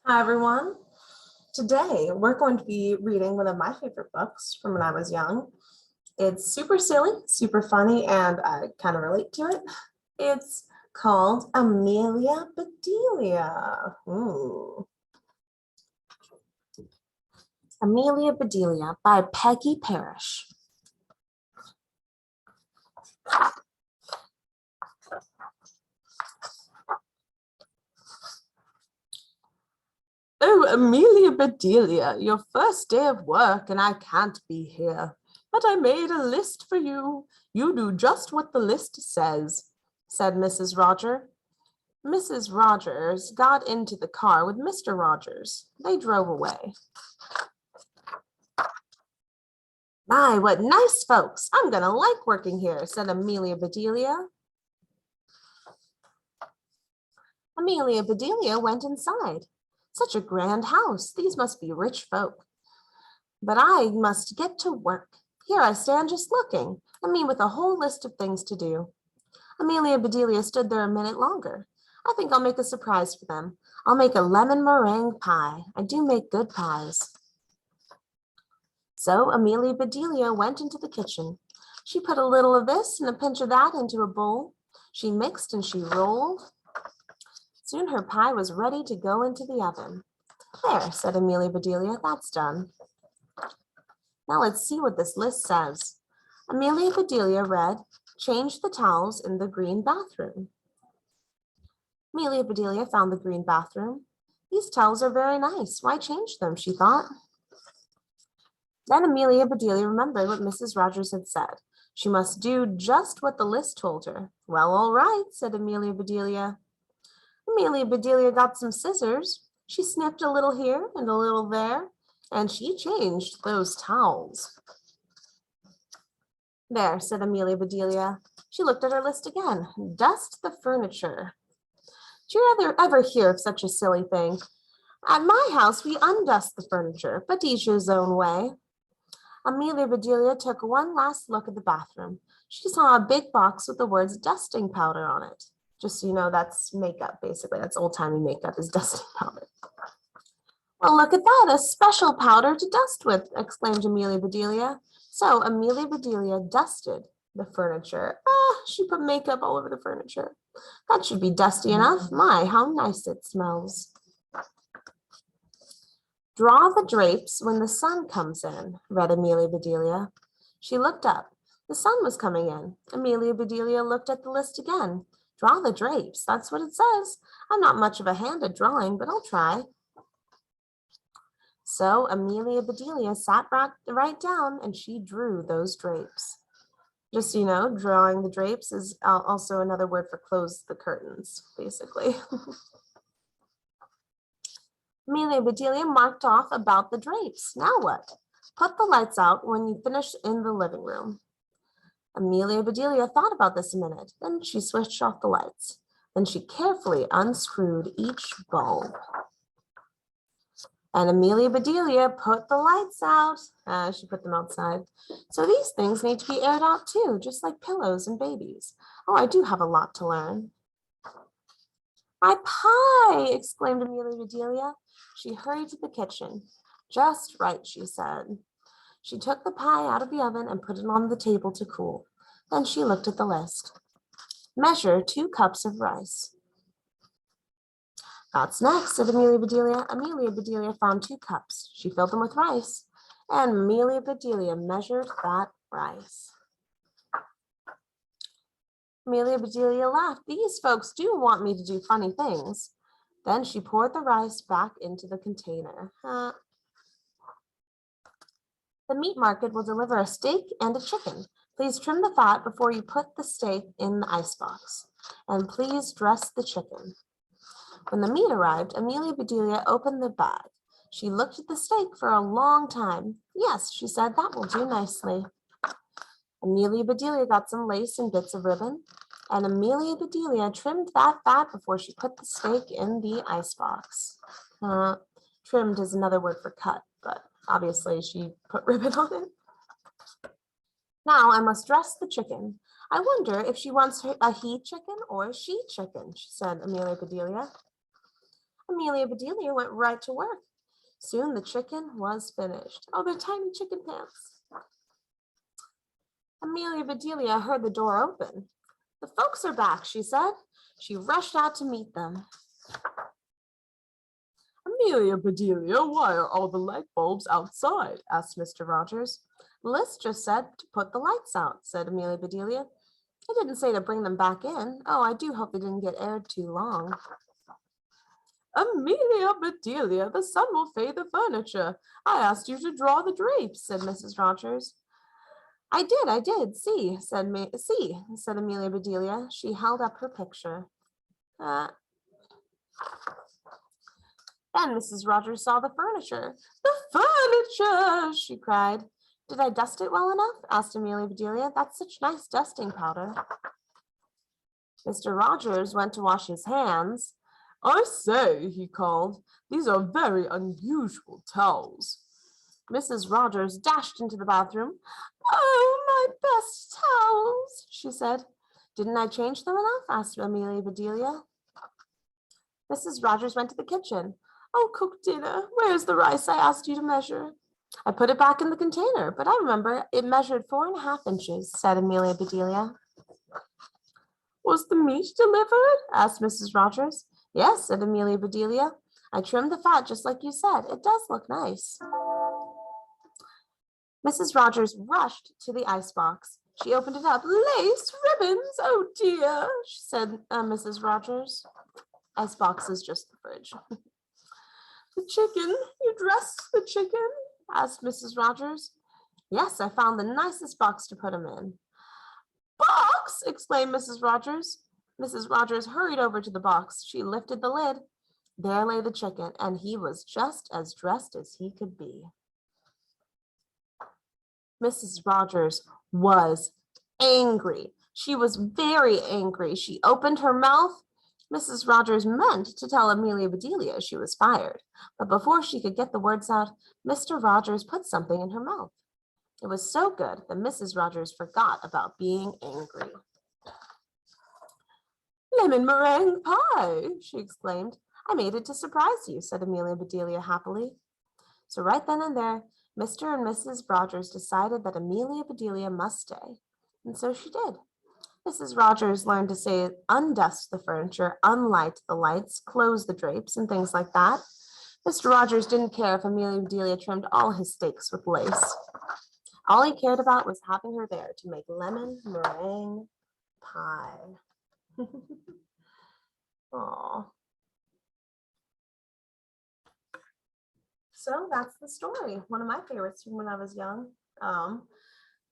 Hi, everyone. Today, we're going to be reading one of my favorite books from when I was young. It's super silly, super funny, and I kind of relate to it. It's called Amelia Bedelia. Amelia Bedelia by Peggy Parish. Oh, Amelia Bedelia, your first day of work, and I can't be here. But I made a list for you. You do just what the list says, said Mrs. Roger. Mrs. Rogers got into the car with Mr. Rogers. They drove away. My, what nice folks. I'm going to like working here, said Amelia Bedelia. Amelia Bedelia went inside. Such a grand house. These must be rich folk. But I must get to work. Here I stand just looking, with a whole list of things to do. Amelia Bedelia stood there a minute longer. I think I'll make a surprise for them. I'll make a lemon meringue pie. I do make good pies. So Amelia Bedelia went into the kitchen. She put a little of this and a pinch of that into a bowl. She mixed and she rolled. Soon her pie was ready to go into the oven. There, said Amelia Bedelia, that's done. Now let's see what this list says. Amelia Bedelia read, change the towels in the green bathroom. Amelia Bedelia found the green bathroom. These towels are very nice. Why change them, she thought. Then Amelia Bedelia remembered what Mrs. Rogers had said. She must do just what the list told her. Well, all right, said Amelia Bedelia. Amelia Bedelia got some scissors. She snipped a little here and a little there, and she changed those towels. There, said Amelia Bedelia. She looked at her list again. Dust the furniture. Do you ever hear of such a silly thing? At my house, we undust the furniture, but each his own way. Amelia Bedelia took one last look at the bathroom. She saw a big box with the words dusting powder on it. Just so you know, that's makeup, basically. That's old-timey makeup is dusting powder. Well, look at that, a special powder to dust with, exclaimed Amelia Bedelia. So Amelia Bedelia dusted the furniture. She put makeup all over the furniture. That should be dusty enough. My, how nice it smells. Draw the drapes when the sun comes in, read Amelia Bedelia. She looked up. The sun was coming in. Amelia Bedelia looked at the list again. Draw the drapes, that's what it says. I'm not much of a hand at drawing, but I'll try. So Amelia Bedelia sat right down and she drew those drapes. Just so you know, drawing the drapes is also another word for close the curtains, basically. Amelia Bedelia marked off about the drapes. Now what? Put the lights out when you finish in the living room. Amelia Bedelia thought about this a minute. Then she switched off the lights. Then she carefully unscrewed each bulb. And Amelia Bedelia put the lights out. She put them outside. So these things need to be aired out too, just like pillows and babies. Oh, I do have a lot to learn. My pie, exclaimed Amelia Bedelia. She hurried to the kitchen. Just right, she said. She took the pie out of the oven and put it on the table to cool. Then she looked at the list. Measure 2 cups of rice. That's next, said Amelia Bedelia. Amelia Bedelia found 2 cups. She filled them with rice, and Amelia Bedelia measured that rice. Amelia Bedelia laughed. These folks do want me to do funny things. Then she poured the rice back into the container. The meat market will deliver a steak and a chicken. Please trim the fat before you put the steak in the icebox. And please dress the chicken. When the meat arrived, Amelia Bedelia opened the bag. She looked at the steak for a long time. Yes, she said, that will do nicely. Amelia Bedelia got some lace and bits of ribbon, and Amelia Bedelia trimmed that fat before she put the steak in the icebox. Trimmed is another word for cut, but obviously she put ribbon on it. Now I must dress the chicken. I wonder if she wants a he chicken or a she chicken, she said, Amelia Bedelia. Amelia Bedelia went right to work. Soon the chicken was finished. Oh, they're tiny chicken pants. Amelia Bedelia heard the door open. The folks are back, she said. She rushed out to meet them. Amelia Bedelia, why are all the light bulbs outside? Asked Mr. Rogers. Liz just said to put the lights out, said Amelia Bedelia. I didn't say to bring them back in. Oh, I do hope they didn't get aired too long. Amelia Bedelia, the sun will fade the furniture. I asked you to draw the drapes, said Mrs. Rogers. I did. See, said Amelia Bedelia. She held up her picture. Then Mrs. Rogers saw the furniture. The furniture, she cried. Did I dust it well enough? Asked Amelia Bedelia. That's such nice dusting powder. Mr. Rogers went to wash his hands. I say, he called, these are very unusual towels. Mrs. Rogers dashed into the bathroom. Oh, my best towels, she said. Didn't I change them enough? Asked Amelia Bedelia. Mrs. Rogers went to the kitchen. Oh, cook dinner. Where's the rice I asked you to measure? I put it back in the container, but I remember it measured 4.5 inches, said Amelia Bedelia. Was the meat delivered? Asked Mrs. Rogers. Yes, said Amelia Bedelia. I trimmed the fat just like you said. It does look nice. Mrs. Rogers rushed to the icebox. She opened it up. Lace ribbons, oh dear, said Mrs. Rogers. Icebox is just the fridge. The chicken, you dressed the chicken? Asked Mrs. Rogers. Yes, I found the nicest box to put him in. Box! Exclaimed Mrs. Rogers. Mrs. Rogers hurried over to the box. She lifted the lid. There lay the chicken, and he was just as dressed as he could be. Mrs. Rogers was angry. She was very angry. She opened her mouth. Mrs. Rogers meant to tell Amelia Bedelia she was fired, but before she could get the words out, Mr. Rogers put something in her mouth. It was so good that Mrs. Rogers forgot about being angry. Lemon meringue pie, she exclaimed. I made it to surprise you, said Amelia Bedelia happily. So right then and there, Mr. and Mrs. Rogers decided that Amelia Bedelia must stay, and so she did. Mrs. Rogers learned to say undust the furniture, unlight the lights, close the drapes, and things like that. Mr. Rogers didn't care if Amelia Bedelia trimmed all his steaks with lace. All he cared about was having her there to make lemon meringue pie. Aww. So that's the story. One of my favorites from when I was young.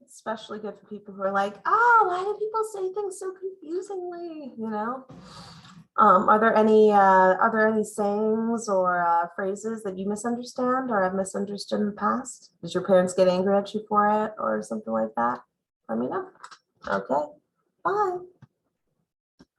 Especially good for people who are like, oh, why do people say things so confusingly? You know? Are there any sayings or phrases that you misunderstand or have misunderstood in the past? Did your parents get angry at you for it or something like that? Let me know. Okay. Bye.